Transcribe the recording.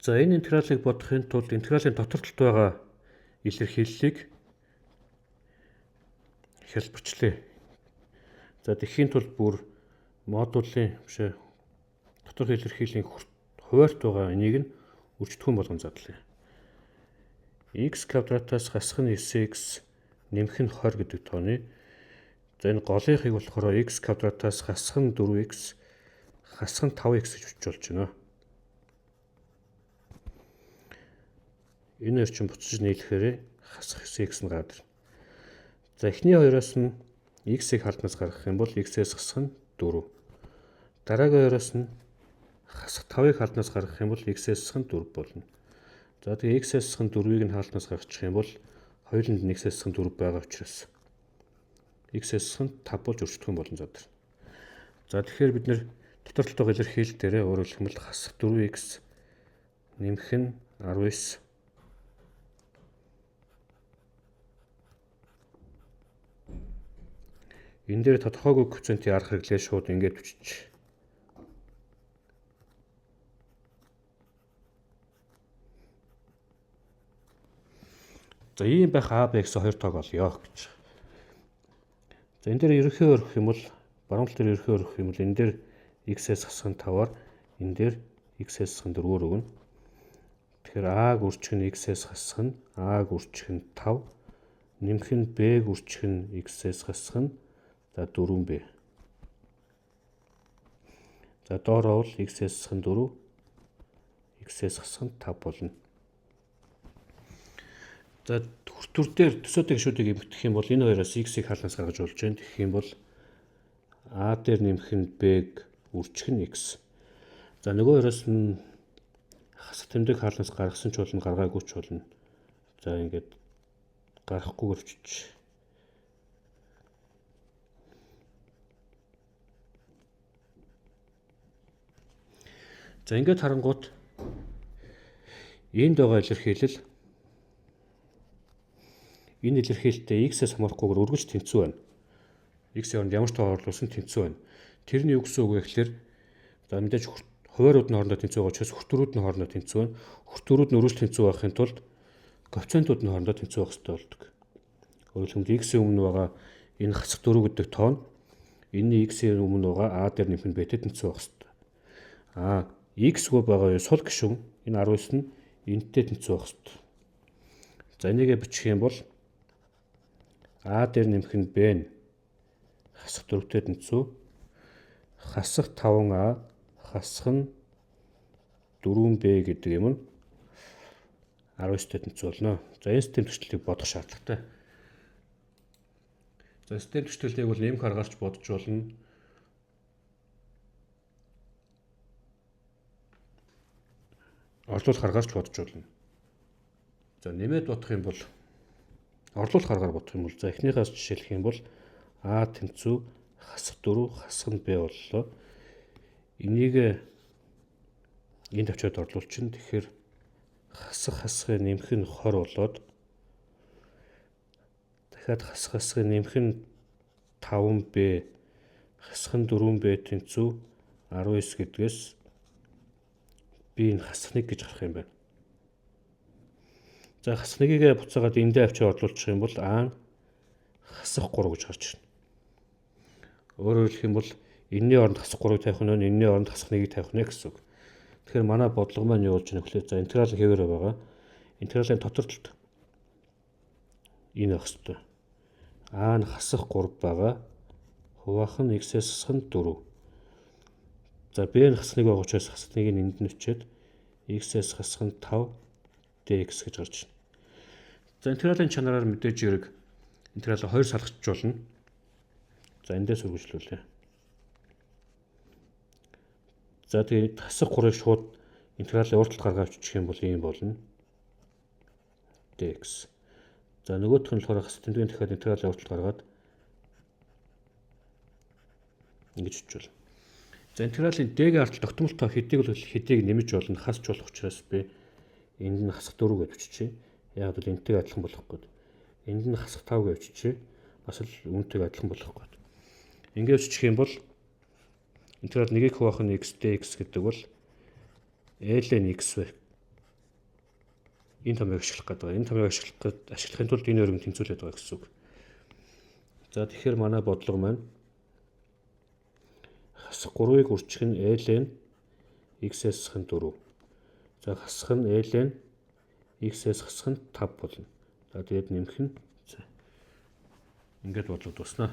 За энэ интегралыг бодохын тулд интегралийн дотор талд байгаа илэрхийллийг хялбарчлаа. За тэхийн тулд бүр модулийн доторх илэрхийллийн хуваарьт байгаа энийг нь үржигдэхүүн болгон задлаа. X квадратаас хасах нь 9x нэмэх нь 20 гэдэг тооны. За энэ голынхыг болохоор x квадратаас хасах нь 4x хасах нь 5x гэж бичиж болж байна. Энэ орчин буцаж нийлэхээр хасах 9x нь гараад ирнэ. За эхний хоёроос нь x-ийг халднаас гаргах юм бол x-ээс хасах нь 4. Дараагийн хоёроос нь хасах 5-ыг халднаас гаргах юм бол x-ээс хасах нь 4 болно. За тэгээ x-ээс хасах нь 4-ийг нь халднаас гаргачих юм бол хоёуланд нь x-ээс хасах нь 4 байгаа учраас x-ээс хасах нь 5 болж өршөлтгөн болон задарна. За тэгэхээр бид нэр дотор талд байгаа илэрхийлэл дээрээ өөрөөр хэлбэл хасах 4x нэмэх нь 19 энэ дээр тодорхойгүй коэффициентийг арга хэрэглээ шууд ингээд бичиж. За ийм байх А, Б гэсэн хоёр тоог олъё гэж. За энэ дээр ерөнхий өрөх юм бол баруун тал дээр ерөнхий өрөх юм бол энэ дээр x-ээс хасах нь 5-аар энэ дээр x-ээс хасах нь 4-өр өгнө. Тэгэхээр А-г үржих нь x-ээс хасах нь А-г үржих нь 5 нэмэх нь Б-г үржих нь x-ээс хасах нь за 4b. За доороо бол x-ээс хасах нь 4, x-ээс хасах нь 5 болно. За төр дээр төсөөтэй гишүүдийг эмгдэх юм бол энэ хоёроос x-ийг хаалнаас гаргаж болж байна. Тэгэх юм бол a дээр нэмэх нь b-г үржих нь x. За нөгөө хоёроос нь хасах тэмдэг хаалнаас гаргасан ч болно, гаргаагүй ч болно. За ингээд гарахгүйгээр өччих. За ингээд харангуут энд байгаа илэрхийлэл энэ илэрхийлэлтэй x-ээс хамаарахгүйгээр өргөж тэнцүү байна. X-ийн оронд ямар ч тоо оруулсан тэнцүү байна. Тэрний үг гэсэн үг вэ гэхээр за мэдээж хуваарууд нь хоорондоо тэнцүү байгаа учраас хүртүүрүүд нь хоорондоо тэнцүү байна. Хүртүүрүүд нь өргөж тэнцүү байхын тулд коэффициентүүд нь хоорондоо тэнцүү байх хэрэгтэй болдог. Өөрөөр хэлбэл x-ийн өмнө байгаа энэ хасах 4 гэдэг тоон энэний x-ийн өмнө байгаа a дээр нэмэх нь b-тэй тэнцүү байх хэрэгтэй. X-гүй байгаа сул гишүүн энэ 19 нь энэтэй тэнцүү байх хэрэгтэй. За энийгээ бичих юм бол A дээр нэмэх нь B нь хасах 4-тэй тэнцүү. Хасах 5A хасах нь 4B гэдэг юм нь 19-тэй тэнцүү болно. За энэ систем төслийг бодох шаардлагатай. За систем төслийг бол нэмэх аргаарч бодож болно. Орлуулах аргаарч бодож болно. За нэмээд бодох юм бол орлуулах аргаар бодох юм бол за эхнийхээс жишээлх юм бол А тэнцүү хасах 4 хасах нь Б боллоо. Энийг энд авчиад орлуулчихна. Тэгэхээр хасахыг нэмэх нь 20 болоод дахиад хасахыг нэмэх нь 5Б хасах нь 4Б тэнцүү 19 гэдгээс би энэ хасах 1 гэж гарах юм байна. За хасах 1-ийг буцаагаад эндээ авчиад орлуулчих юм бол А хасах 3 гэж гарч ирнэ. Өөрөөр хэлэх юм бол энэний оронд хасах 3-ыг тавих нь энэний оронд хасах 1-ийг тавих нь гэсэн үг. Тэгэхээр манай бодлого маань юу болж байна гэхлээр за интеграл хэвээрээ байгаа. Интегралийн дотор талд энэ байх хэвээр. А нь хасах 3 байгаа. Хуваах нь x-ээс хасах нь 4. За b нь хасах 1 байгаа учраас хасах 1-ийг энд нь өчөөд x-ээс хасах нь 5 dx гэж гарч ирнэ. За интегралийн чанараар мэдээж зэрэг интегралыг 2 салгачж болно. За эндээс үргэлжлүүлээ. За тэгээд хасах 3-ыг шууд интегралын урт талд гаргаад авчих юм бол ийм болно. dx. За нөгөөх нь болохоор хасах тэмдгийн дахиад интегралын урт талд гаргаад ингэж өчвөл. За интегралийн d-гийн ард тогтмол тоо хэдийг нэмж болно, хасч болох учраас би энд нь хасах 4 гэж биччихье. Яг л энэтэй адилхан болох гээд. Энд нь хасах 5 гэж биччихье. Бас л үүнтэйг адилхан болох гээд. Ингээд бичих юм бол интеграл 1-ийг хуваах нь x dx гэдэг бол l-ийн x вэ энэ томьёог ашиглах гэдэг. Энэ томьёог ашиглахын тулд энэ өргөнд тэнцвүүлээд байгаа гэсэн үг. За тэгэхээр манай бодлого маань хасах 3-ыг үржих нь ln x-ээс хасах нь 4. За хасах нь ln x-ээс хасах нь 5 болно. За тэгээд нэмэх нь ингээд бодлого дуснаа.